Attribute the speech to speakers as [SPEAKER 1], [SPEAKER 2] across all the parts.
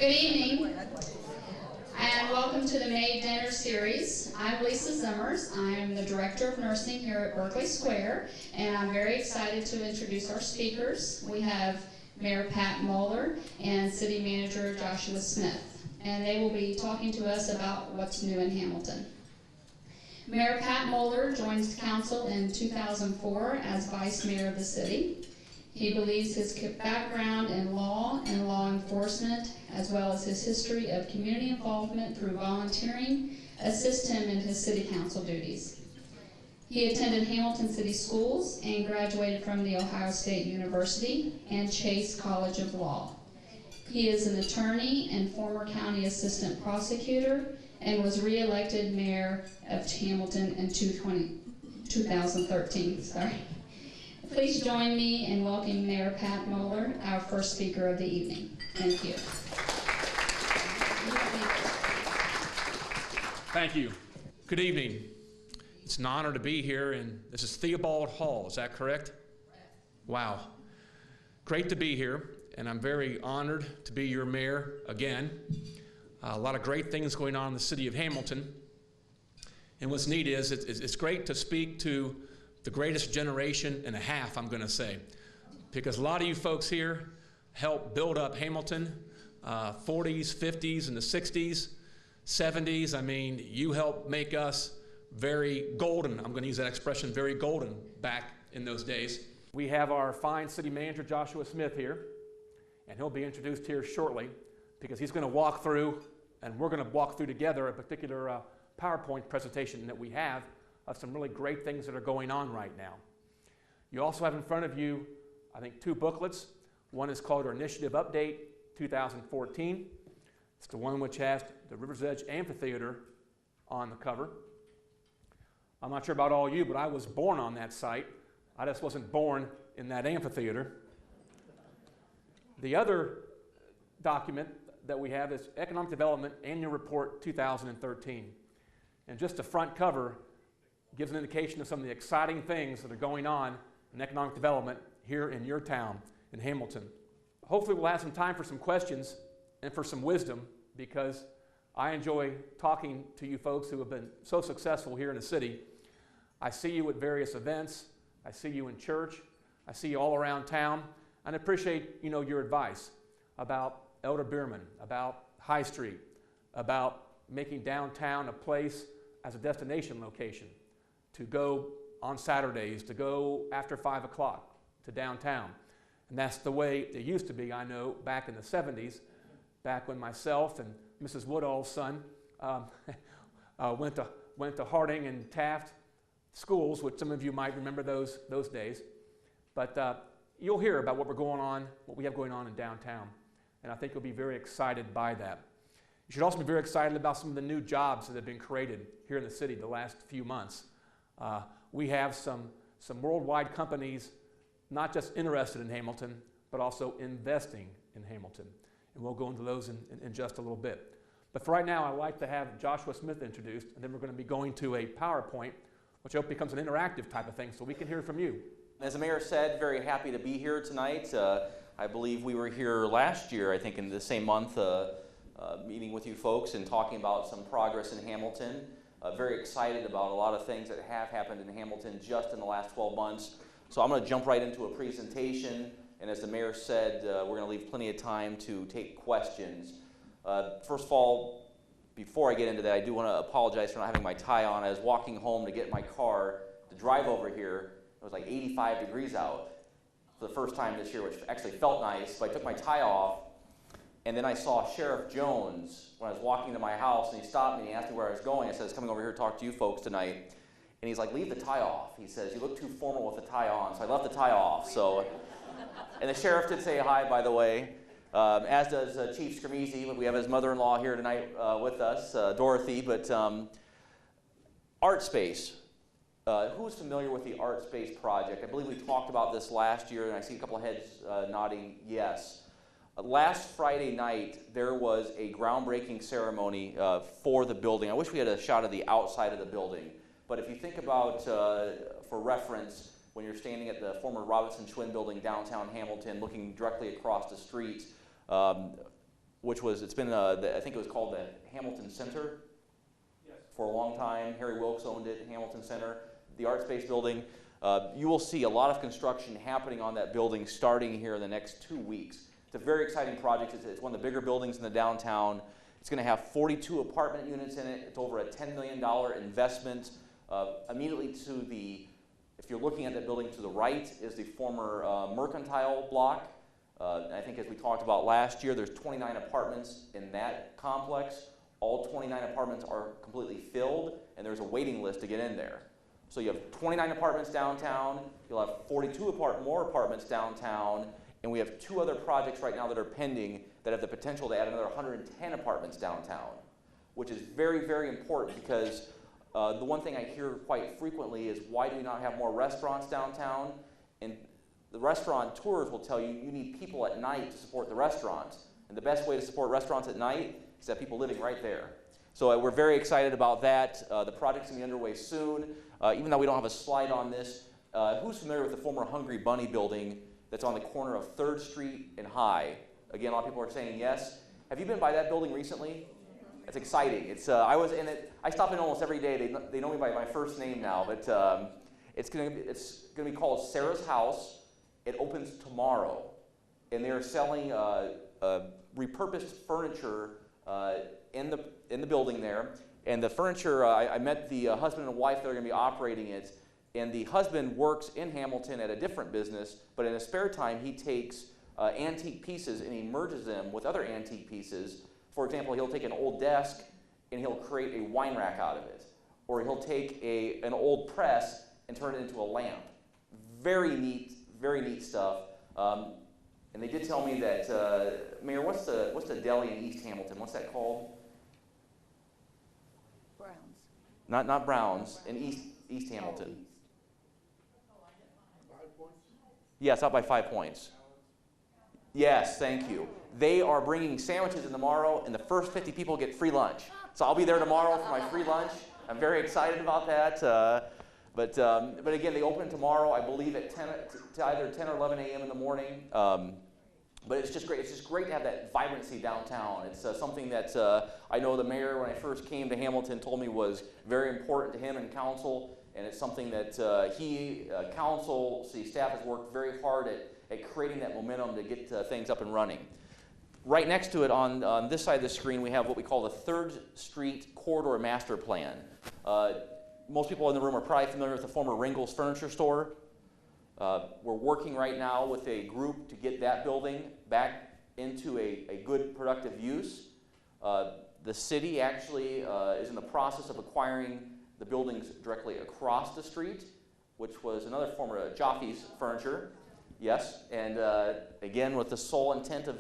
[SPEAKER 1] Good evening, and welcome to the May Dinner Series. I'm Lisa Zimmers. I am the Director of Nursing here at Berkeley Square, and I'm very excited to introduce our speakers. We have Mayor Pat Moeller and City Manager Joshua Smith, and they will be talking to us about what's new in Hamilton. Mayor Pat Moeller joined council in 2004 as Vice Mayor of the city. He believes his background in law and law enforcement, as well as his history of community involvement through volunteering, assist him in his city council duties. He attended Hamilton City Schools and graduated from the Ohio State University and Chase College of Law. He is an attorney and former county assistant prosecutor and was re-elected mayor of Hamilton in 2013. Please join me in welcoming Mayor Pat Moeller, our first speaker of the evening. Thank you.
[SPEAKER 2] Thank you. Good evening. It's an honor to be here, and this is Theobald Hall, is that correct? Wow. Great to be here, and I'm very honored to be your mayor again. A lot of great things going on in the city of Hamilton. And what's neat is it's great to speak to the greatest generation and a half, I'm going to say, because a lot of you folks here helped build up Hamilton, 40s, 50s, and the 60s, 70s. I mean, you helped make us very golden. I'm going to use that expression, very golden, back in those days. We have our fine city manager, Joshua Smith, here, and he'll be introduced here shortly because he's going to walk through, and we're going to walk through together a particular PowerPoint presentation that we have of some really great things that are going on right now. You also have in front of you, I think, two booklets. One is called our Initiative Update 2014. It's the one which has the River's Edge Amphitheater on the cover. I'm not sure about all you, but I was born on that site. I just wasn't born in that amphitheater. The other document that we have is Economic Development Annual Report 2013. And just the front cover gives an indication of some of the exciting things that are going on in economic development here in your town, in Hamilton. Hopefully we'll have some time for some questions and for some wisdom, because I enjoy talking to you folks who have been so successful here in the city. I see you at various events. I see you in church. I see you all around town, and I appreciate, your advice about Elder Bierman, about High Street, about making downtown a place as a destination location, to go on Saturdays, to go after 5 o'clock to downtown. And that's the way it used to be, I know, back in the 70s, back when myself and Mrs. Woodall's son went to Harding and Taft schools, which some of you might remember those days. But you'll hear about what we have going on in downtown, and I think you'll be very excited by that. You should also be very excited about some of the new jobs that have been created here in the city the last few months. We have some worldwide companies not just interested in Hamilton, but also investing in Hamilton. And we'll go into those in just a little bit. But for right now, I'd like to have Joshua Smith introduced, and then we're going to be going to a PowerPoint, which I hope becomes an interactive type of thing, so we can hear from you.
[SPEAKER 3] As the mayor said, very happy to be here tonight. I believe we were here last year, I think in the same month, meeting with you folks and talking about some progress in Hamilton. Very excited about a lot of things that have happened in Hamilton just in the last 12 months. So I'm going to jump right into a presentation, and as the mayor said, we're going to leave plenty of time to take questions. First of all, before I get into that, I do want to apologize for not having my tie on. I was walking home to get in my car to drive over here. It was like 85 degrees out for the first time this year, which actually felt nice, but I took my tie off. And then I saw Sheriff Jones when I was walking to my house, and he stopped me and he asked me where I was going. I said, I was coming over here to talk to you folks tonight. And he's like, leave the tie off. He says, you look too formal with the tie on. So I left the tie off. So, and the sheriff did say hi, by the way, as does Chief Scramese. We have his mother-in-law here tonight with us, Dorothy. But Art Space. Who's familiar with the Art Space project? I believe we talked about this last year, and I see a couple of heads nodding yes. Last Friday night, there was a groundbreaking ceremony for the building. I wish we had a shot of the outside of the building. But if you think about, for reference, when you're standing at the former Robinson Schwinn building downtown Hamilton, looking directly across the street, which was, it's been, I think it was called the Hamilton Center for a long time. Harry Wilkes owned it, Hamilton Center, the art space building. You will see a lot of construction happening on that building starting here in the next 2 weeks. It's a very exciting project. It's one of the bigger buildings in the downtown. It's going to have 42 apartment units in it. It's over a $10 million investment. Immediately to the, if you're looking at that building to the right, is the former mercantile block. I think as we talked about last year, there's 29 apartments in that complex. All 29 apartments are completely filled, and there's a waiting list to get in there. So you have 29 apartments downtown, you'll have 42 more apartments downtown, and we have 2 other projects right now that are pending that have the potential to add another 110 apartments downtown, which is very, very important because the one thing I hear quite frequently is, why do we not have more restaurants downtown? And the restaurateurs will tell you, you need people at night to support the restaurants. And the best way to support restaurants at night is to have people living right there. So we're very excited about that. The project's going to be underway soon. Even though we don't have a slide on this, who's familiar with the former Hungry Bunny building that's on the corner of 3rd Street and High? Again, a lot of people are saying yes. Have you been by that building recently? It's exciting. It's, I was in it. I stop in almost every day. They know me by my first name now, but it's going to be called Sarah's House. It opens tomorrow, and they are selling repurposed furniture in the building there. And the furniture, I met the husband and wife that are going to be operating it, and the husband works in Hamilton at a different business, but in his spare time he takes antique pieces and he merges them with other antique pieces. For example, he'll take an old desk and he'll create a wine rack out of it, or he'll take an old press and turn it into a lamp. Very neat stuff. And they did tell me that, Mayor, what's the deli in East Hamilton? What's that called?
[SPEAKER 4] Browns.
[SPEAKER 3] Not Browns, in East Hamilton. Yes, out by 5 Points. Yes, thank you. They are bringing sandwiches in tomorrow, and the first 50 people get free lunch. So I'll be there tomorrow for my free lunch. I'm very excited about that. But again, they open tomorrow, I believe, at either 10 or 11 a.m. in the morning. But it's just great. It's just great to have that vibrancy downtown. It's something that I know the mayor, when I first came to Hamilton, told me was very important to him and council. And it's something that council, city staff has worked very hard at creating that momentum to get things up and running. Right next to it on this side of the screen, we have what we call the 3rd Street Corridor Master Plan. Most people in the room are probably familiar with the former Ringles Furniture Store. We're working right now with a group to get that building back into a good, productive use. The city actually is in the process of acquiring the buildings directly across the street, which was another former Joffy's Furniture. Yes, and again, with the sole intent of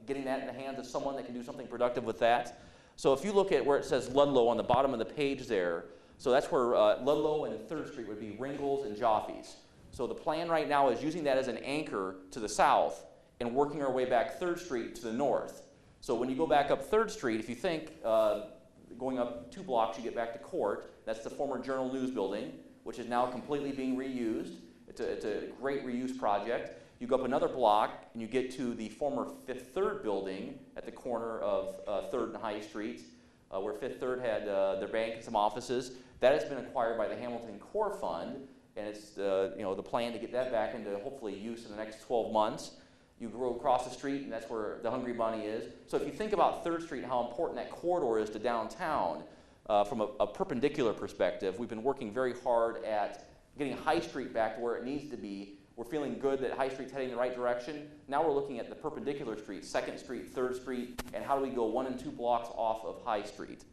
[SPEAKER 3] getting that in the hands of someone that can do something productive with that. So if you look at where it says Ludlow on the bottom of the page there, so that's where Ludlow and 3rd Street would be Ringles and Joffy's. So the plan right now is using that as an anchor to the south and working our way back 3rd Street to the north. So when you go back up 3rd Street, if you think going up 2 blocks, you get back to Court. That's the former Journal News building, which is now completely being reused. It's a great reuse project. You go up another block and you get to the former Fifth Third building at the corner of 3rd and High Street, where Fifth Third had their bank and some offices. That has been acquired by the Hamilton Core Fund, and it's the plan to get that back into hopefully use in the next 12 months. You go across the street, and that's where the Hungry Bunny is. So if you think about 3rd Street and how important that corridor is to downtown, from a perpendicular perspective, we've been working very hard at getting High Street back to where it needs to be. We're feeling good that High Street's heading in the right direction. Now we're looking at the perpendicular streets, 2nd Street, 3rd Street, and how do we go 1 and 2 blocks off of High Street.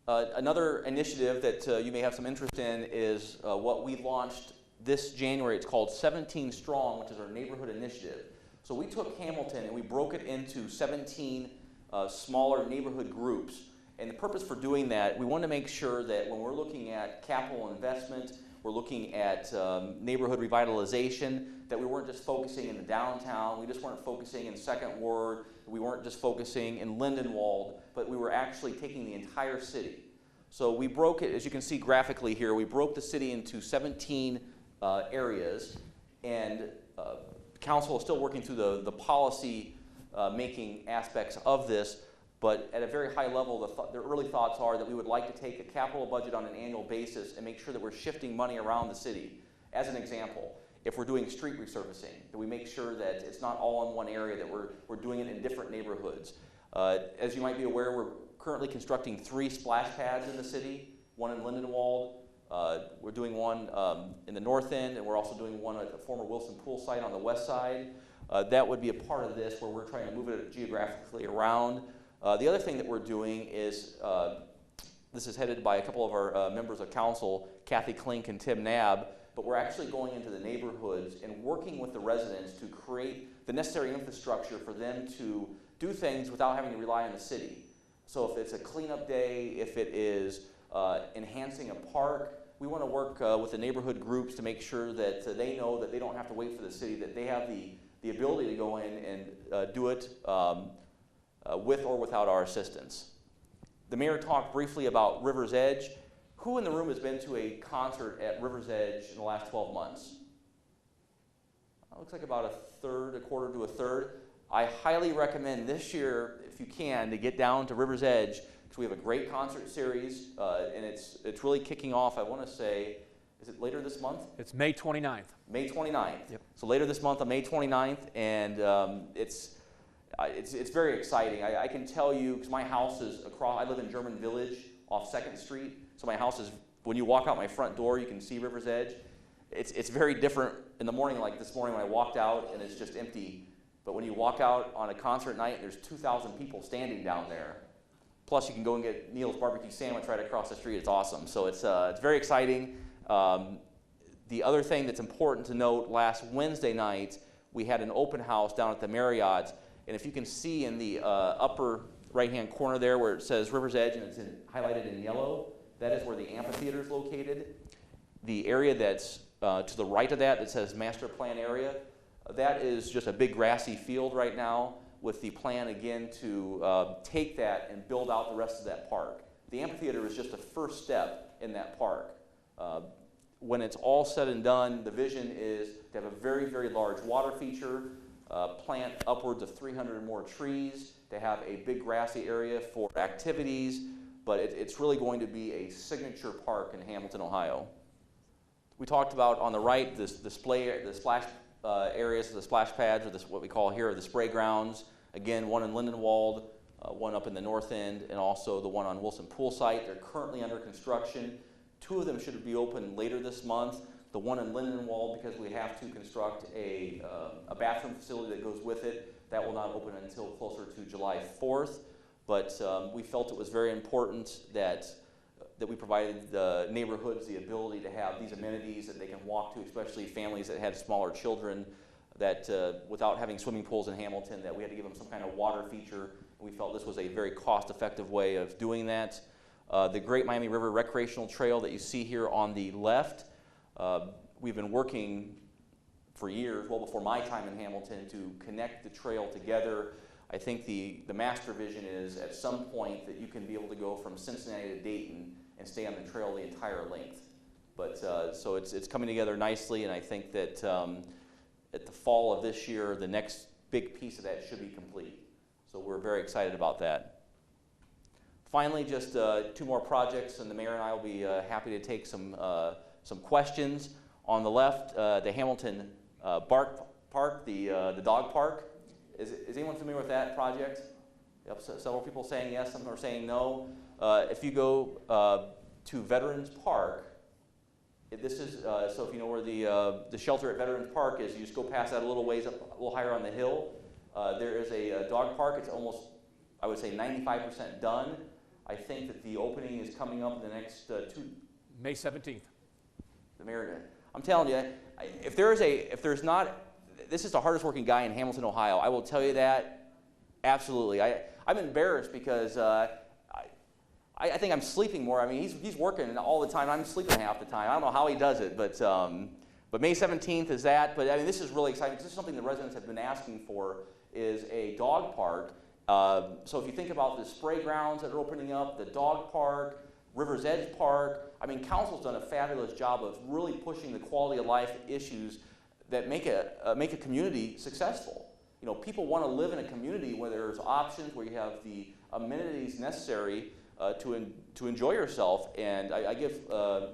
[SPEAKER 3] Another initiative that you may have some interest in is what we launched this January. It's called 17 Strong, which is our neighborhood initiative. So we took Hamilton and we broke it into 17 smaller neighborhood groups. And the purpose for doing that, we wanted to make sure that when we're looking at capital investment, we're looking at neighborhood revitalization, that we weren't just focusing in the downtown, we just weren't focusing in Second Ward, we weren't just focusing in Lindenwold, but we were actually taking the entire city. So we broke it, as you can see graphically here, we broke the city into 17 areas, and council is still working through the policy making aspects of this, but at a very high level, the early thoughts are that we would like to take a capital budget on an annual basis and make sure that we're shifting money around the city. As an example, if we're doing street resurfacing, that we make sure that it's not all in one area, that we're doing it in different neighborhoods. As you might be aware, we're currently constructing 3 splash pads in the city, one in Lindenwold. We're doing one in the north end, and we're also doing one at the former Wilson Pool site on the west side. That would be a part of this where we're trying to move it geographically around. The other thing that we're doing is, this is headed by a couple of our members of council, Kathy Klink and Tim Knabb, but we're actually going into the neighborhoods and working with the residents to create the necessary infrastructure for them to do things without having to rely on the city. So if it's a cleanup day, if it is enhancing a park, we want to work with the neighborhood groups to make sure that they know that they don't have to wait for the city, that they have the ability to go in and do it with or without our assistance. The mayor talked briefly about River's Edge. Who in the room has been to a concert at River's Edge in the last 12 months? It looks like about a quarter to a third. I highly recommend this year, if you can, to get down to River's Edge, because we have a great concert series, and it's really kicking off, I want to say, is it later this month?
[SPEAKER 2] It's May 29th.
[SPEAKER 3] May 29th.
[SPEAKER 2] Yep.
[SPEAKER 3] So later this month on May 29th, and it's very exciting. I can tell you, because my house is across, I live in German Village off 2nd Street, so my house is, when you walk out my front door, you can see River's Edge. It's very different in the morning, like this morning when I walked out and it's just empty. But when you walk out on a concert night, there's 2,000 people standing down there. Plus you can go and get Neil's barbecue sandwich right across the street. It's awesome. So it's very exciting. The other thing that's important to note, last Wednesday night, we had an open house down at the Marriott. And if you can see in the upper right-hand corner there where it says River's Edge and it's highlighted in yellow, that is where the amphitheater is located. The area that's to the right of that says master plan area, that is just a big grassy field right now with the plan again to take that and build out the rest of that park. The amphitheater is just a first step in that park. When it's all said and done, the vision is to have a very, very large water feature, plant upwards of 300 or more trees, to have a big grassy area for activities, but it's really going to be a signature park in Hamilton, Ohio. We talked about on the right the splash areas, the splash pads, or what we call here the spray grounds. Again, one in Lindenwold, one up in the north end, and also the one on Wilson Pool site. They're currently under construction. 2 of them should be open later this month. The one in Lindenwold, because we have to construct a bathroom facility that goes with it, that will not open until closer to July 4th. But we felt it was very important that we provided the neighborhoods the ability to have these amenities that they can walk to, especially families that had smaller children, that without having swimming pools in Hamilton, that we had to give them some kind of water feature. And we felt this was a very cost-effective way of doing that. The Great Miami River Recreational Trail that you see here on the left, we've been working for years, well before my time in Hamilton, to connect the trail together. I think the master vision is at some point that you can be able to go from Cincinnati to Dayton and stay on the trail the entire length. But so it's coming together nicely, and I think that at the fall of this year, the next big piece of that should be complete. So we're very excited about that. Finally, just 2 more projects, and the mayor and I will be happy to take some questions. On the left, the Hamilton Park, the dog park. Is anyone familiar with that project? Yep, so several people saying yes, some are saying no. If you go to Veterans Park, this is, so if you know where the shelter at Veterans Park is, you just go past that a little ways up, a little higher on the hill. There is a dog park. It's almost, I would say, 95% done. I think that the opening is coming up in the next 2.
[SPEAKER 2] May 17th.
[SPEAKER 3] The mayor, I'm telling you, if there's not, this is the hardest working guy in Hamilton, Ohio. I will tell you that, absolutely. I'm embarrassed because I think I'm sleeping more. I mean, he's working all the time. I'm sleeping half the time. I don't know how he does it, but May 17th is that. But I mean, this is really exciting because this is something the residents have been asking for, is a dog park. So if you think about the spray grounds that are opening up, the dog park, River's Edge Park, I mean, council's done a fabulous job of really pushing the quality of life issues that make a community successful. people want to live in a community where there's options, where you have the amenities necessary to enjoy yourself. And I give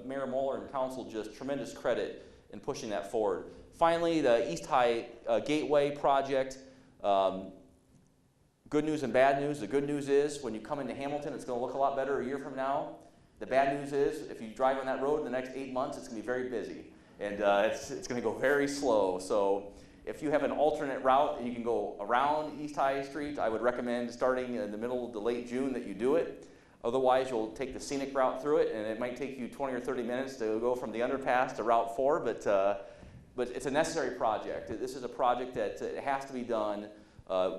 [SPEAKER 3] Mayor Moeller and Council just tremendous credit in pushing that forward. Finally, the East High Gateway project. Good news and bad news. The good news is when you come into Hamilton, it's going to look a lot better a year from now. The bad news is if you drive on that road in the next 8 months, it's going to be very busy. And it's going to go very slow. So if you have an alternate route and you can go around East High Street, I would recommend starting in the middle to late June that you do it. Otherwise, you'll take the scenic route through it, and it might take you 20 or 30 minutes to go from the underpass to Route 4, but it's a necessary project. This is a project that it has to be done.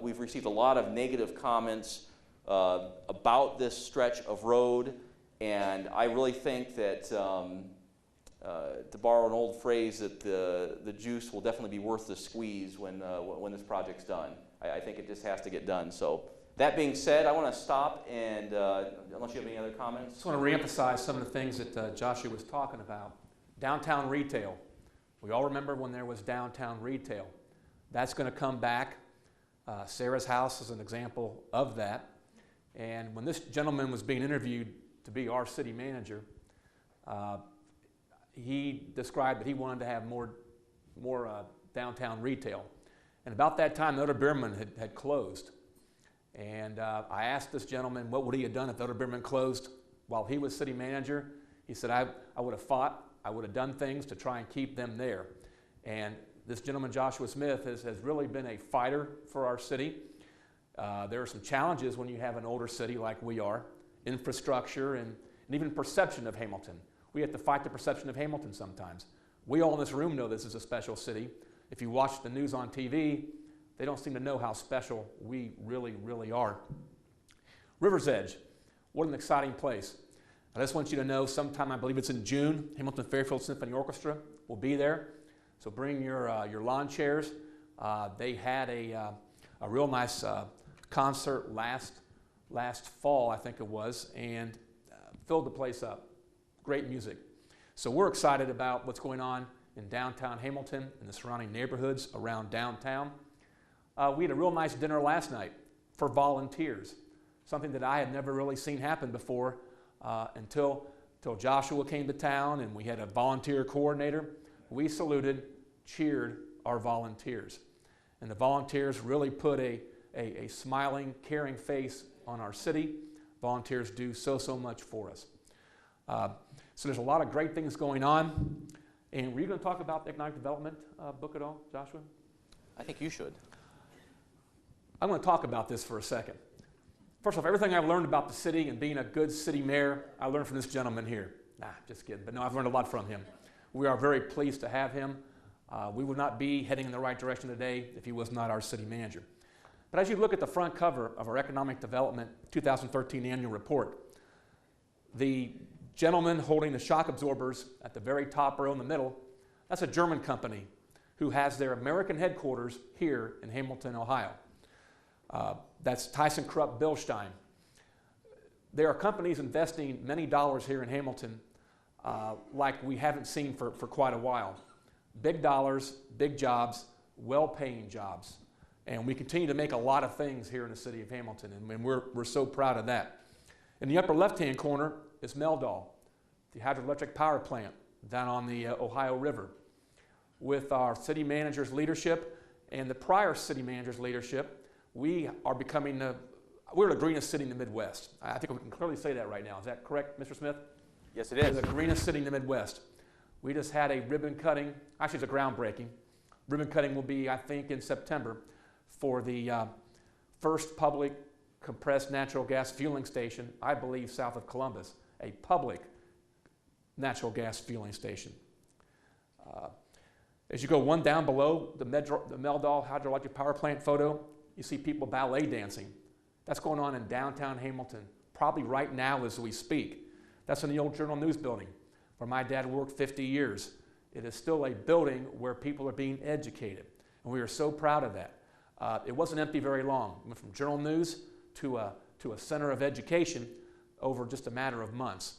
[SPEAKER 3] We've received a lot of negative comments about this stretch of road, and I really think that, to borrow an old phrase, that the juice will definitely be worth the squeeze when this project's done. I think it just has to get done. So that being said, I want to stop, and unless you have any other comments.
[SPEAKER 2] I just want to reemphasize some of the things that Joshua was talking about. Downtown retail. We all remember when there was downtown retail. That's going to come back. Sarah's house is an example of that. And when this gentleman was being interviewed to be our city manager, he described that he wanted to have more downtown retail. And about that time, the Other Beerman had closed. And I asked this gentleman what would he have done if the Other Beerman closed while he was city manager. He said, I would have fought. I would have done things to try and keep them there. And this gentleman, Joshua Smith, has really been a fighter for our city. There are some challenges when you have an older city like we are, infrastructure and even perception of Hamilton. We have to fight the perception of Hamilton sometimes. We all in this room know this is a special city. If you watch the news on TV, they don't seem to know how special we really, really are. River's Edge, what an exciting place. I just want you to know sometime, I believe it's in June, Hamilton Fairfield Symphony Orchestra will be there. So bring your lawn chairs. They had a real nice concert last fall, I think it was, and filled the place up. Great music. So we're excited about what's going on in downtown Hamilton and the surrounding neighborhoods around downtown. We had a real nice dinner last night for volunteers, something that I had never really seen happen before until Joshua came to town, and we had a volunteer coordinator. We saluted, cheered our volunteers. And the volunteers really put a smiling, caring face on our city. Volunteers do so much for us. So there's a lot of great things going on. And were you going to talk about the economic development book at all, Joshua?
[SPEAKER 3] I think you should.
[SPEAKER 2] I'm going to talk about this for a second. First off, everything I've learned about the city and being a good city mayor, I learned from this gentleman here. Nah, just kidding. But no, I've learned a lot from him. We are very pleased to have him. We would not be heading in the right direction today if he was not our city manager. But as you look at the front cover of our Economic Development 2013 annual report, the gentleman holding the shock absorbers at the very top row in the middle, that's a German company who has their American headquarters here in Hamilton, Ohio. That's Tyson Krupp Bilstein. There are companies investing many dollars here in Hamilton like we haven't seen for quite a while. Big dollars, big jobs, well-paying jobs. And we continue to make a lot of things here in the city of Hamilton, and we're so proud of that. In the upper left-hand corner is Meldal, the hydroelectric power plant down on the Ohio River. With our city manager's leadership and the prior city manager's leadership, we are becoming we're the greenest city in the Midwest. I think we can clearly say that right now. Is that correct, Mr. Smith?
[SPEAKER 3] Yes, it is.
[SPEAKER 2] We're the greenest city in the Midwest. We just had a ribbon cutting. Actually, it's a groundbreaking. Ribbon cutting will be, I think, in September for the first public compressed natural gas fueling station, I believe, south of Columbus, a public natural gas fueling station. As you go one down below the Meldal hydroelectric power plant photo, you see people ballet dancing. That's going on in downtown Hamilton, probably right now as we speak. That's in the old Journal News building where my dad worked 50 years. It is still a building where people are being educated, and we are so proud of that. It wasn't empty very long. We went from Journal News to a center of education over just a matter of months.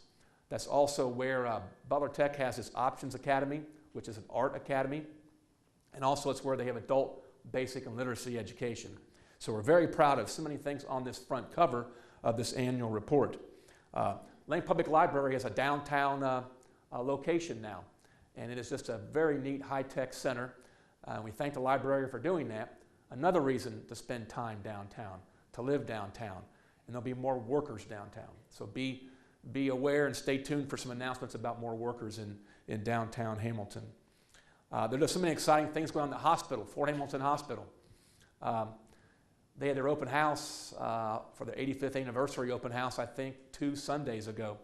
[SPEAKER 2] That's also where Butler Tech has its Options Academy, which is an art academy, and also it's where they have adult basic and literacy education. So we're very proud of so many things on this front cover of this annual report. Lane Public Library has a downtown location now, and it is just a very neat high-tech center. We thank the librarian for doing that. Another reason to spend time downtown, to live downtown, and there'll be more workers downtown. So be aware and stay tuned for some announcements about more workers in downtown Hamilton. There are so many exciting things going on in the hospital, Fort Hamilton Hospital. They had their open house for their 85th anniversary open house, I think, 2 Sundays ago.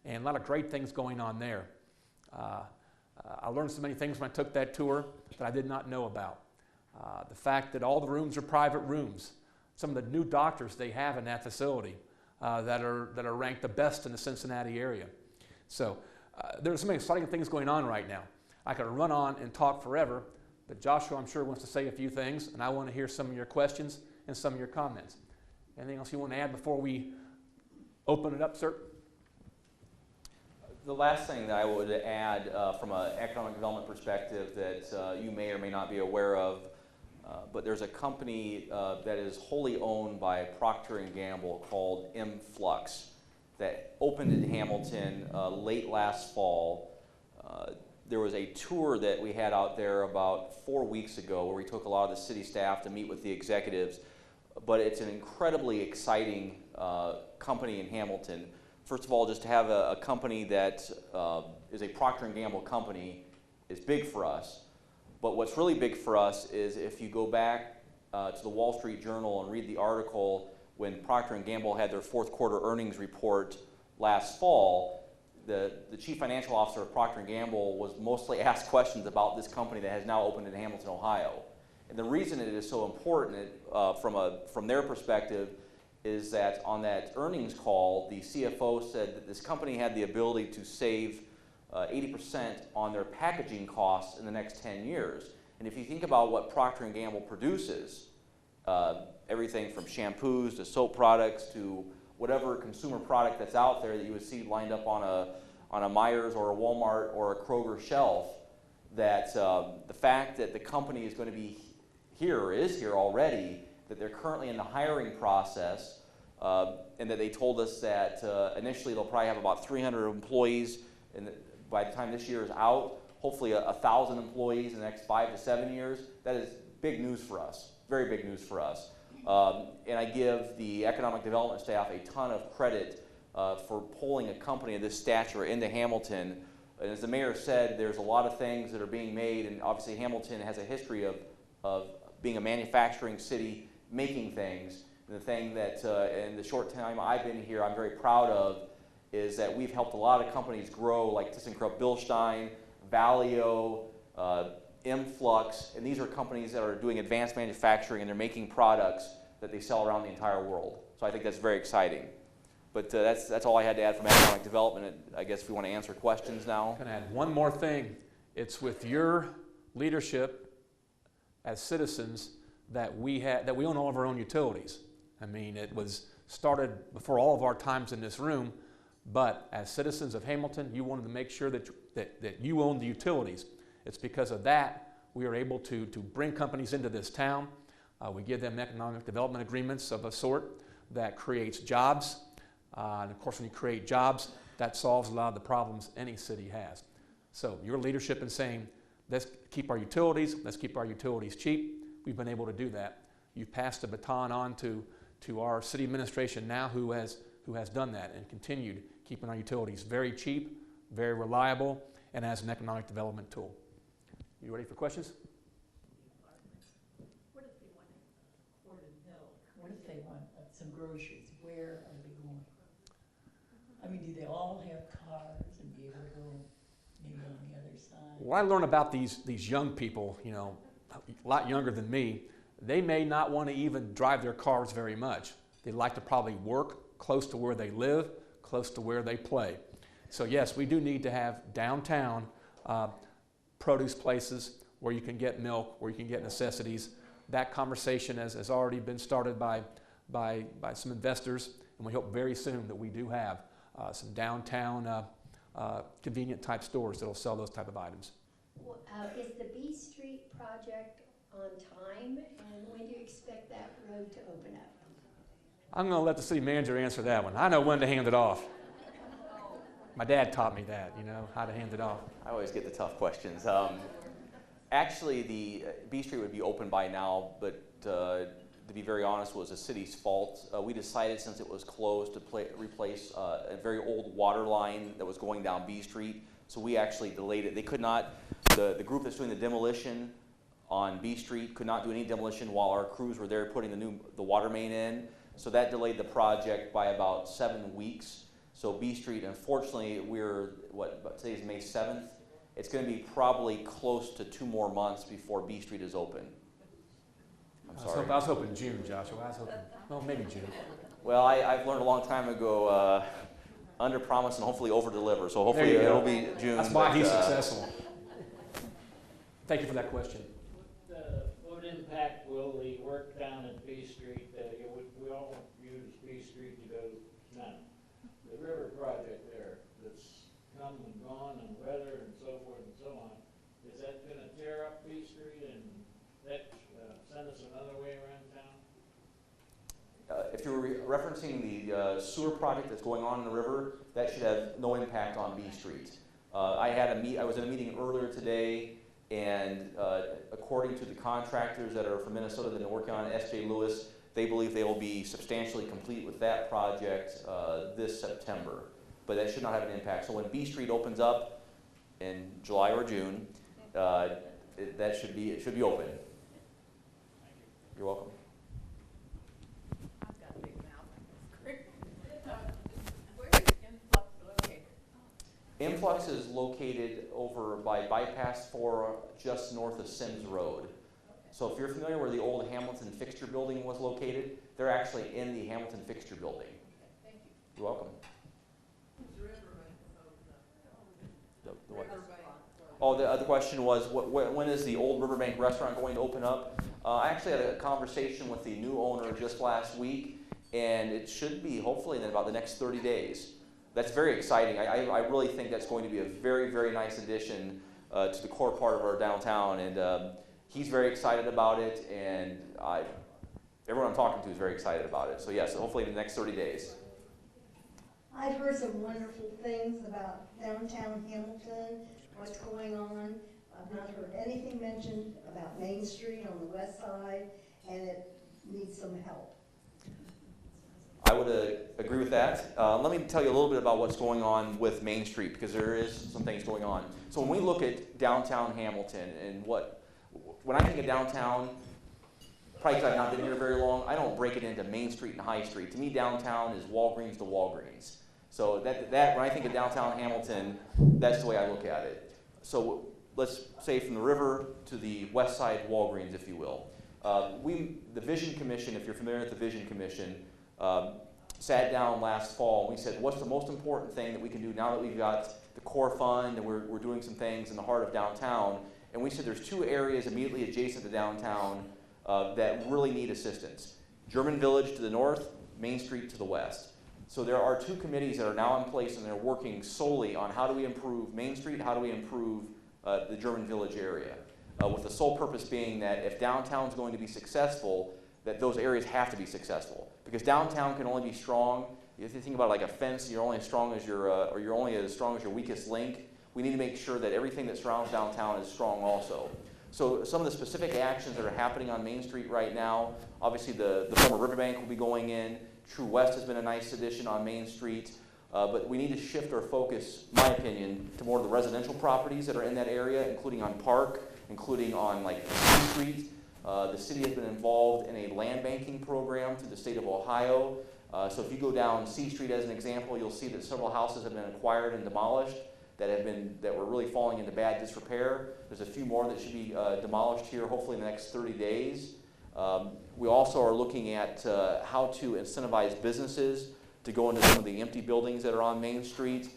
[SPEAKER 2] And a lot of great things going on there. I learned so many things when I took that tour that I did not know about. The fact that all the rooms are private rooms. Some of the new doctors they have in that facility that are ranked the best in the Cincinnati area. So there are so many exciting things going on right now. I could run on and talk forever, but Joshua, I'm sure, wants to say a few things, and I want to hear some of your questions and some of your comments. Anything else you want to add before we open it up, sir?
[SPEAKER 3] The last thing that I would add from an economic development perspective that you may or may not be aware of, but there's a company that is wholly owned by Procter & Gamble called Influx that opened in Hamilton late last fall. There was a tour that we had out there about 4 weeks ago where we took a lot of the city staff to meet with the executives, but it's an incredibly exciting company in Hamilton. First of all, just to have a company that is a Procter & Gamble company is big for us. But what's really big for us is if you go back to the Wall Street Journal and read the article when Procter & Gamble had their fourth quarter earnings report last fall, the chief financial officer of Procter & Gamble was mostly asked questions about this company that has now opened in Hamilton, Ohio. And the reason it is so important from their perspective is that on that earnings call, the CFO said that this company had the ability to save 80% on their packaging costs in the next 10 years. And if you think about what Procter & Gamble produces, everything from shampoos to soap products to whatever consumer product that's out there that you would see lined up on a Myers or a Walmart or a Kroger shelf, that the fact that the company is going to be here or is here already, that they're currently in the hiring process, and that they told us that initially they'll probably have about 300 employees by the time this year is out, hopefully 1,000 employees in the next 5 to 7 years. That is big news for us, very big news for us. And I give the economic development staff a ton of credit for pulling a company of this stature into Hamilton. And as the mayor said, there's a lot of things that are being made, and obviously Hamilton has a history of being a manufacturing city, making things. And the thing that in the short time I've been here I'm very proud of is that we've helped a lot of companies grow, like ThyssenKrupp Bilstein, Valio, Influx, and these are companies that are doing advanced manufacturing and they're making products that they sell around the entire world. So I think that's very exciting. But that's all I had to add from economic development. I guess if we want to answer questions now.
[SPEAKER 2] Can I add one more thing? It's with your leadership as citizens that we own all of our own utilities. I mean, it was started before all of our times in this room, but as citizens of Hamilton, you wanted to make sure that you own the utilities. It's because of that we are able to bring companies into this town. We give them economic development agreements of a sort that creates jobs. And of course, when you create jobs, that solves a lot of the problems any city has. So your leadership in saying, let's keep our utilities cheap, we've been able to do that. You've passed the baton on to our city administration now who has done that and continued keeping our utilities very cheap, very reliable, and as an economic development tool. You ready for questions?
[SPEAKER 4] What if they want imported milk? What if they want some groceries? Where are they going? I mean, do they all have cars and be able to go maybe on the other side?
[SPEAKER 2] What I learn about these young people, you know, a lot younger than me, they may not want to even drive their cars very much. They'd like to probably work close to where they live, close to where they play. So yes, we do need to have downtown produce places where you can get milk, where you can get necessities. That conversation has already been started by some investors, and we hope very soon that we do have some downtown convenient type stores that will sell those type of items.
[SPEAKER 5] Well, is the B Street project on time, and when do you expect that road to open up?
[SPEAKER 2] I'm going to let the city manager answer that one. I know when to hand it off. My dad taught me that, how to hand it off.
[SPEAKER 3] I always get the tough questions. Actually, the B Street would be open by now, but to be very honest, it was the city's fault. We decided since it was closed to replace a very old water line that was going down B Street, so we actually delayed it. They could not, the group that's doing the demolition on B Street could not do any demolition while our crews were there putting the water main in, so that delayed the project by about 7 weeks. So B Street, unfortunately, today's May 7th. It's going to be probably close to 2 more months before B Street is open. I'm sorry.
[SPEAKER 2] I was hoping June, Joshua. I was hoping, well, maybe June.
[SPEAKER 3] Well, I've learned a long time ago, under promise and hopefully over deliver. So hopefully it'll be June.
[SPEAKER 2] That's why he's successful. Thank you for that question.
[SPEAKER 6] What impact will the work down at B Street, we all use B Street to go now. The river project there that's come and gone and weather and so forth and so on, is that going to tear up B Street and that send us another way around town?
[SPEAKER 3] If you're referencing the sewer project that's going on in the river, that should have no impact on B Street. I was in a meeting earlier today, and according to the contractors that are from Minnesota that have been working on S.J. Lewis, they believe they will be substantially complete with that project this September. But that should not have an impact. So when B Street opens up in July or June, it should be open. You're welcome.
[SPEAKER 7] I've got a big mouth. Where is Influx located?
[SPEAKER 3] Influx is located over by Bypass 4, just north of Sims Road. So if you're familiar where the old Hamilton Fixture Building was located, they're actually in the Hamilton Fixture Building.
[SPEAKER 7] Thank you.
[SPEAKER 3] You're welcome. Oh, the other question was, when is the old Riverbank restaurant going to open up? I actually had a conversation with the new owner just last week, and it should be hopefully in about the next 30 days. That's very exciting. I really think that's going to be a very, very nice addition to the core part of our downtown, and he's very excited about it, and everyone I'm talking to is very excited about it. So yes, hopefully in the next 30 days.
[SPEAKER 8] I've heard some wonderful things about downtown Hamilton, what's going on. I've not heard anything mentioned about Main Street on the west side, and it needs some help.
[SPEAKER 3] I would agree with that. Let me tell you a little bit about what's going on with Main Street, because there is some things going on. So when we look at downtown Hamilton and when I think of downtown, probably because I've not been here very long, I don't break it into Main Street and High Street. To me, downtown is Walgreens to Walgreens. So that when I think of downtown Hamilton, that's the way I look at it. So let's say from the river to the west side Walgreens, if you will. The Vision Commission, if you're familiar with the Vision Commission, sat down last fall and we said, what's the most important thing that we can do now that we've got the core fund and we're doing some things in the heart of downtown? And we said there's 2 areas immediately adjacent to downtown that really need assistance. German Village to the north, Main Street to the west. So there are 2 committees that are now in place, and they're working solely on how do we improve Main Street, how do we improve the German Village area, with the sole purpose being that if downtown's going to be successful, that those areas have to be successful. Because downtown can only be strong, if you think about it like a fence, you're only as strong as your weakest link. We need to make sure that everything that surrounds downtown is strong also. So some of the specific actions that are happening on Main Street right now, obviously the former Riverbank will be going in. True West has been a nice addition on Main Street, but we need to shift our focus, in my opinion, to more of the residential properties that are in that area, including on Park, including on like C Street. The city has been involved in a land banking program through the state of Ohio. So if you go down C Street as an example, you'll see that several houses have been acquired and demolished that were really falling into bad disrepair. There's a few more that should be demolished here, hopefully in the next 30 days. We also are looking at how to incentivize businesses to go into some of the empty buildings that are on Main Street.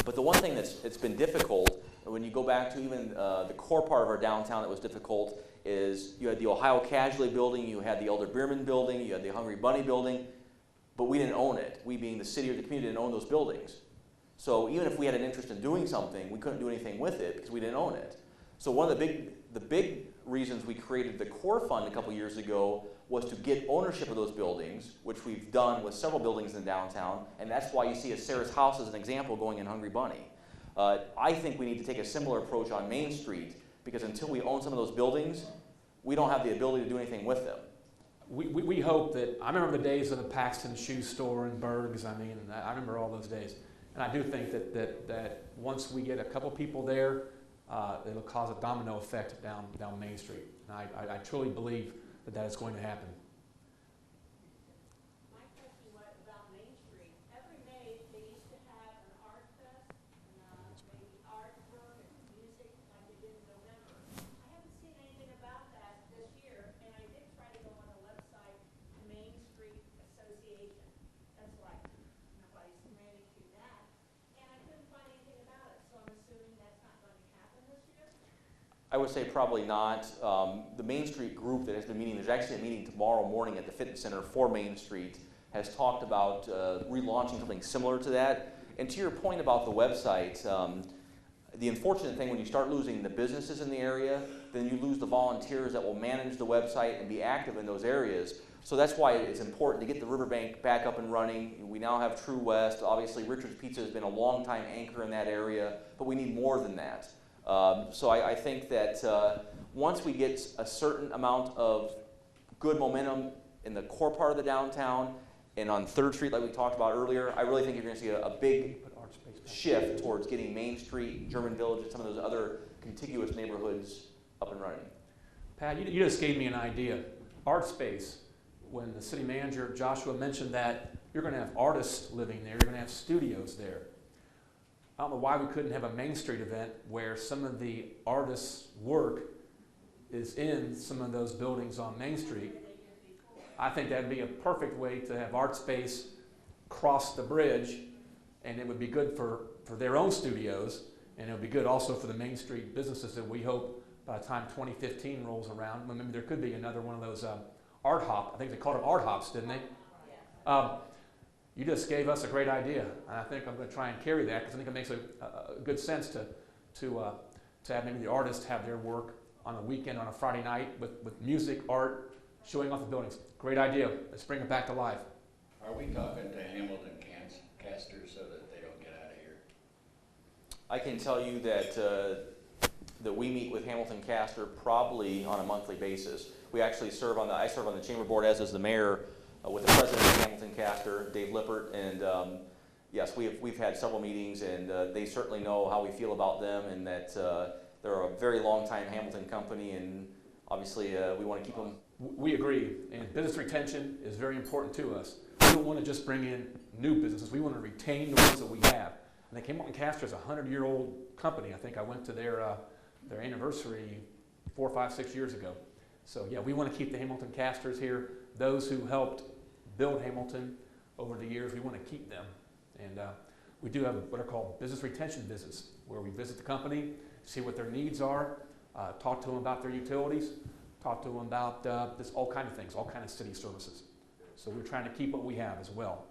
[SPEAKER 3] But the one thing that's been difficult, when you go back to even the core part of our downtown that was difficult, is you had the Ohio Casualty Building, you had the Elder Bierman Building, you had the Hungry Bunny Building, but we didn't own it. We being the city or the community didn't own those buildings. So even if we had an interest in doing something, we couldn't do anything with it because we didn't own it. So one of the big reasons we created the core fund a couple years ago was to get ownership of those buildings, which we've done with several buildings in downtown, and that's why you see a Sarah's House as an example going in Hungry Bunny. I think we need to take a similar approach on Main Street, because until we own some of those buildings, we don't have the ability to do anything with them.
[SPEAKER 2] We hope that, I remember the days of the Paxton Shoe Store and Berg's, I mean, I remember all those days. And I do think that once we get a couple people there, it'll cause a domino effect down Main Street. And I truly believe that is going to happen.
[SPEAKER 7] My question was about Main Street. Every May, they used to have an art fest, and maybe artwork and music like they did in November. I haven't seen anything about that this year, and I did try to go on the website, Main Street Association. That's right. Nobody's ran into that. And I couldn't find anything about it, so I'm assuming that's not going to happen this year?
[SPEAKER 3] I would say probably not. The Main Street group that has been meeting, there's actually a meeting tomorrow morning at the Fitness Center for Main Street, has talked about relaunching something similar to that. And to your point about the website, the unfortunate thing when you start losing the businesses in the area, then you lose the volunteers that will manage the website and be active in those areas. So that's why it's important to get the riverbank back up and running. We now have True West. Obviously, Richard's Pizza has been a long time anchor in that area, but we need more than that. So I think that once we get a certain amount of good momentum in the core part of the downtown and on 3rd Street like we talked about earlier, I really think you're going to see a big shift towards getting Main Street, German Village, and some of those other contiguous neighborhoods up and running.
[SPEAKER 2] Pat, you just gave me an idea. Art space. When the city manager, Joshua, mentioned that you're going to have artists living there, you're going to have studios there. I don't know why we couldn't have a Main Street event where some of the artists' work is in some of those buildings on Main Street. I think that'd be a perfect way to have art space cross the bridge, and it would be good for their own studios, and it would be good also for the Main Street businesses that we hope by the time 2015 rolls around, well, maybe there could be another one of those art hop. I think they called them art hops, didn't they? You just gave us a great idea, and I think I'm going to try and carry that because I think it makes a good sense to have maybe the artists have their work on a weekend, on a Friday night with music, art, showing off the buildings. Great idea. Let's bring it back to life.
[SPEAKER 9] Are we talking to Hamilton casters so that they don't get out of here?
[SPEAKER 3] I can tell you that we meet with Hamilton Caster probably on a monthly basis. We actually I serve on the chamber board, as is the mayor, with the president of Hamilton Caster, Dave Lippert, and yes, we've had several meetings, and they certainly know how we feel about them, and that they're a very long-time Hamilton company, and obviously we want to keep them.
[SPEAKER 2] We agree, and business retention is very important to us. We don't want to just bring in new businesses. We want to retain the ones that we have. And the Hamilton Caster is a 100-year-old company. I think I went to their anniversary 4, 5, 6 years ago. So yeah, we want to keep the Hamilton Casters here. Those who helped build Hamilton over the years, we want to keep them. And we do have what are called business retention visits, where we visit the company, see what their needs are, talk to them about their utilities, talk to them about all kind of things, all kind of city services. So we're trying to keep what we have as well.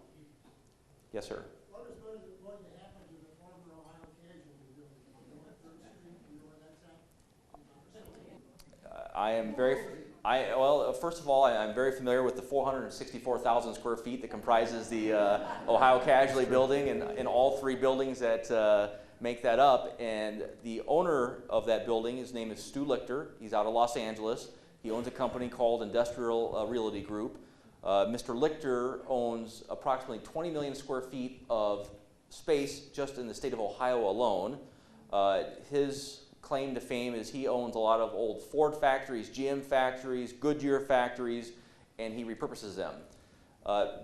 [SPEAKER 3] Yes, sir.
[SPEAKER 10] What is going to happen to the former Ohio Casualty building? You know what 3rd Street, you know where that's at?
[SPEAKER 3] Well, first of all, I'm very familiar with the 464,000 square feet that comprises the Ohio Casualty building, and all 3 buildings that make that up. And the owner of that building, his name is Stu Lichter. He's out of Los Angeles. He owns a company called Industrial Realty Group. Mr. Lichter owns approximately 20 million square feet of space just in the state of Ohio alone. His claim to fame is he owns a lot of old Ford factories, GM factories, Goodyear factories, and he repurposes them.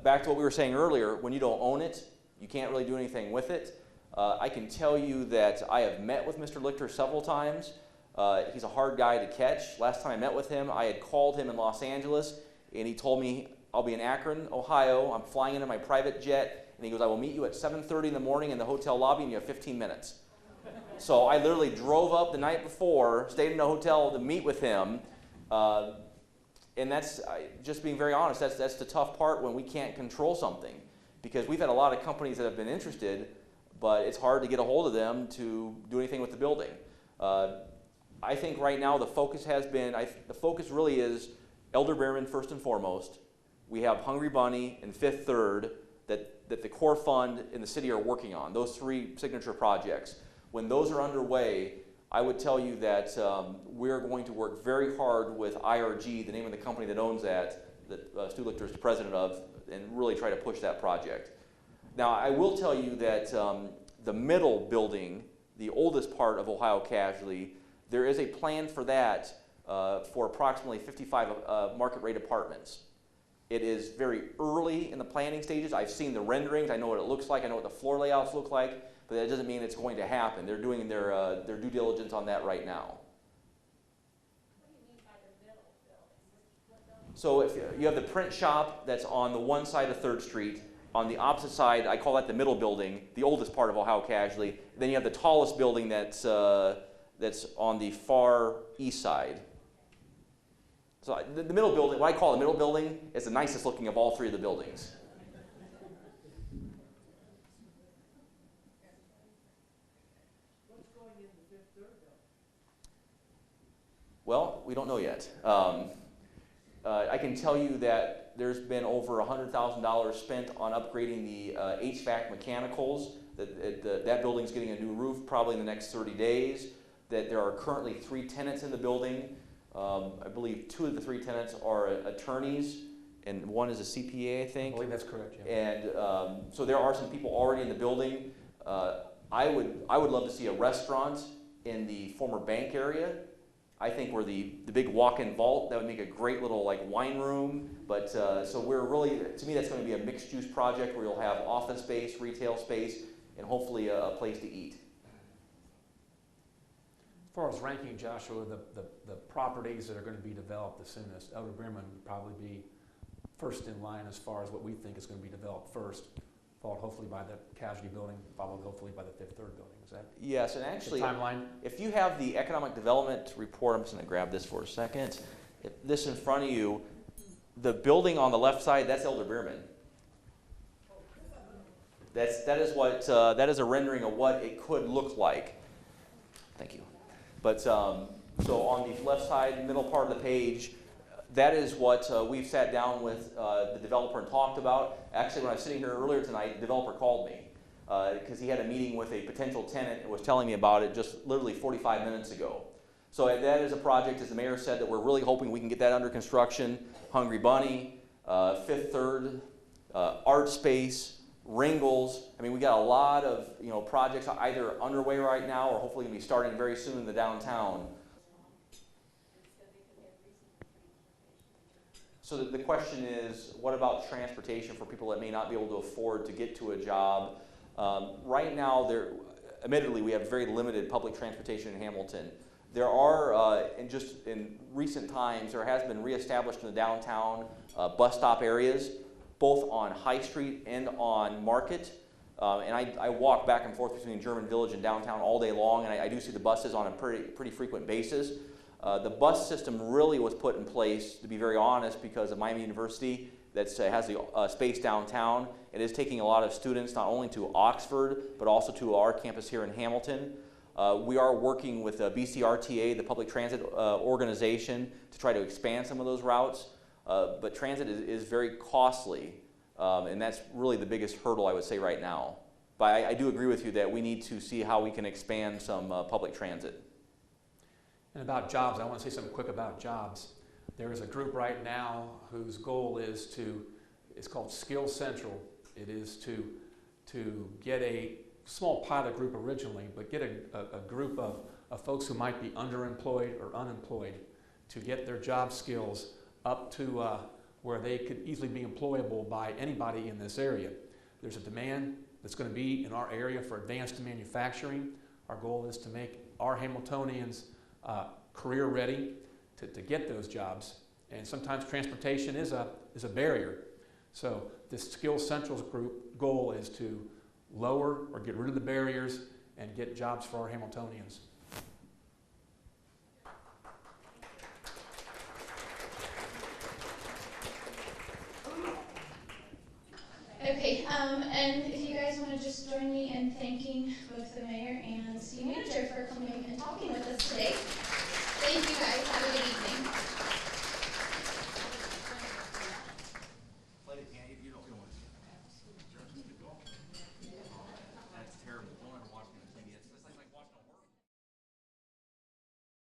[SPEAKER 3] Back to what we were saying earlier, when you don't own it, you can't really do anything with it. I can tell you that I have met with Mr. Lichter several times. He's a hard guy to catch. Last time I met with him, I had called him in Los Angeles, and he told me, I'll be in Akron, Ohio. I'm flying into my private jet, and he goes, I will meet you at 7:30 in the morning in the hotel lobby, and you have 15 minutes. So I literally drove up the night before, stayed in a hotel to meet with him, and that's, just being very honest, that's the tough part when we can't control something, because we've had a lot of companies that have been interested, but it's hard to get a hold of them to do anything with the building. I think right now the focus has been, the focus really is Elder Behrman first and foremost. We have Hungry Bunny and Fifth Third that the core fund and the city are working on, those 3 signature projects. When those are underway, I would tell you that we're going to work very hard with IRG, the name of the company that owns that Stu Lichter is the president of, and really try to push that project. Now, I will tell you that the middle building, the oldest part of Ohio Casualty, there is a plan for that for approximately 55 market rate apartments. It is very early in the planning stages. I've seen the renderings. I know what it looks like. I know what the floor layouts look like, but that doesn't mean it's going to happen. They're doing their due diligence on that right now.
[SPEAKER 7] What do you mean by the middle building?
[SPEAKER 3] So if you have the print shop that's on the one side of 3rd Street. On the opposite side, I call that the middle building, the oldest part of Ohio Casualty. Then you have the tallest building that's on the far east side. So the middle building, what I call the middle building, is the nicest looking of all 3 of the buildings.
[SPEAKER 10] What's going in the Fifth Third building?
[SPEAKER 3] Well, we don't know yet. I can tell you that there's been over $100,000 spent on upgrading the HVAC mechanicals. That building's getting a new roof probably in the next 30 days. That there are currently 3 tenants in the building. I believe 2 of the 3 tenants are attorneys, and 1 is a CPA, I think.
[SPEAKER 2] I believe that's correct, yeah.
[SPEAKER 3] And so there are some people already in the building. I would love to see a restaurant in the former bank area. I think where the big walk-in vault, that would make a great little like wine room. But so we're really, to me, that's going to be a mixed-use project where you'll have office space, retail space, and hopefully a place to eat.
[SPEAKER 2] As far as ranking, Joshua, the properties that are going to be developed the soonest, Elder Behrman would probably be first in line as far as what we think is going to be developed first, followed hopefully by the Casualty building, followed hopefully by the Fifth Third building. Is that
[SPEAKER 3] yes? And actually,
[SPEAKER 2] the timeline?
[SPEAKER 3] If you have the economic development report, I'm just going to grab this for a second. This in front of you, the building on the left side, that's Elder Behrman. That is a rendering of what it could look like. Thank you. But so on the left side, middle part of the page, that is what we've sat down with the developer and talked about. Actually, when I was sitting here earlier tonight, the developer called me because he had a meeting with a potential tenant and was telling me about it just literally 45 minutes ago. So that is a project, as the mayor said, that we're really hoping we can get that under construction. Hungry Bunny, Fifth Third, Art Space, Ringles. I mean, we got a lot of projects either underway right now or hopefully going to be starting very soon in the downtown. So the question is, what about transportation for people that may not be able to afford to get to a job? Right now, admittedly, we have very limited public transportation in Hamilton. There are, in recent times, there has been reestablished in the downtown bus stop areas, both on High Street and on Market. And I walk back and forth between German Village and downtown all day long, and I do see the buses on a pretty frequent basis. The bus system really was put in place, to be very honest, because of Miami University that has the space downtown. It is taking a lot of students not only to Oxford, but also to our campus here in Hamilton. We are working with BCRTA, the public transit organization, to try to expand some of those routes. But transit is very costly, and that's really the biggest hurdle, I would say, right now. But I do agree with you that we need to see how we can expand some public transit.
[SPEAKER 2] And about jobs, I want to say something quick about jobs. There is a group right now whose goal is it's called Skill Central. It is to get a small pilot group originally, but get a group of folks who might be underemployed or unemployed to get their job skills up to where they could easily be employable by anybody in this area. There's a demand that's going to be in our area for advanced manufacturing. Our goal is to make our Hamiltonians career ready to get those jobs, and sometimes transportation is a barrier. So this Skills Central's group goal is to lower or get rid of the barriers and get jobs for our Hamiltonians.
[SPEAKER 1] Okay, and if you guys want to just join me in thanking both the mayor and city manager for coming and talking with us today. Thank you guys. Have a good evening.